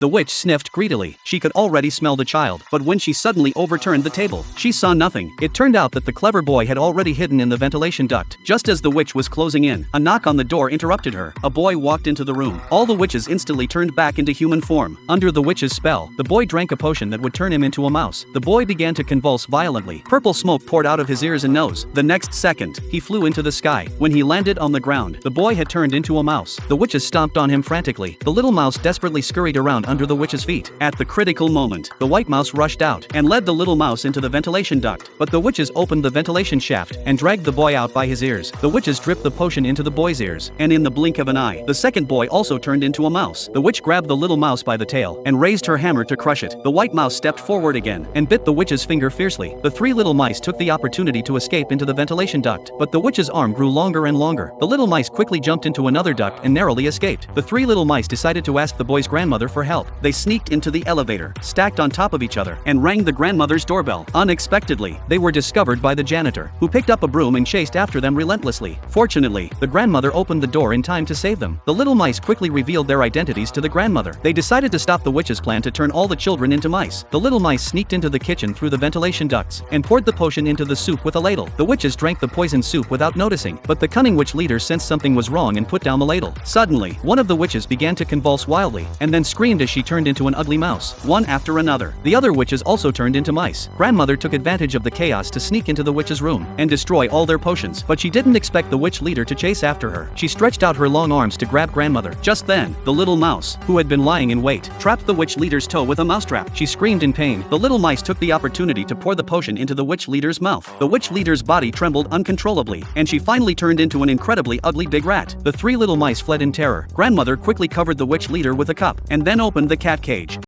The witch sniffed greedily. She could already smell the child, but when she suddenly overturned the table, she saw nothing. It turned out that the clever boy had already hidden in the ventilation duct. Just as the witch was closing in, a knock on the door interrupted her. A boy walked into the room. All the witches instantly turned back into human form. Under the witch's spell, the boy drank a potion that would turn him into a mouse. The boy began to convulse violently. Purple smoke poured out of his ears and nose. The next second, he flew into the sky. When he landed on the ground, the boy had turned into a mouse. The witches stomped on him frantically. The little mouse desperately scurried around under the witch's feet. At the critical moment, the white mouse rushed out and led the little mouse into the ventilation duct. But the witches opened the ventilation shaft and dragged the boy out by his ears. The witches dripped the potion into the boy's ears, and in the blink of an eye, the second boy also turned into a mouse. The witch grabbed the little mouse by the tail and raised her hammer to crush it. The white mouse stepped forward again and bit the witch's finger fiercely. The three little mice took the opportunity to escape into the ventilation duct, but the witch's arm grew longer and longer. The little mice quickly jumped into another duct and narrowly escaped. The three little mice decided to ask the boy's grandmother for help. They sneaked into the elevator, stacked on top of each other, and rang the grandmother's doorbell. Unexpectedly, they were discovered by the janitor, who picked up a broom and chased after them relentlessly. Fortunately, the grandmother opened the door in time to save them. The little mice quickly revealed their identities to the grandmother. They decided to stop the witch's plan to turn all the children into mice. The little mice sneaked into the kitchen through the ventilation ducts and poured the potion into the soup with a ladle. The witches drank the poisoned soup without noticing, but the cunning witch leader sensed something was wrong and put down the ladle. Suddenly, one of the witches began to convulse wildly and then screamed as she turned into an ugly mouse, one after another. The other witches also turned into mice. Grandmother took advantage of the chaos to sneak into the witch's room and destroy all their potions, but she didn't expect the witch leader to chase after her. She stretched out her long arms to grab grandmother. Just then, the little mouse, who had been lying in wait, trapped the witch leader's toe with a mousetrap. She screamed in pain. The little mice took the opportunity to pour the potion into the witch leader's mouth. The witch leader's body trembled uncontrollably, and she finally turned into an incredibly ugly big rat. The three little mice fled in terror. Grandmother quickly covered the witch leader with a cup and then opened the cat cage.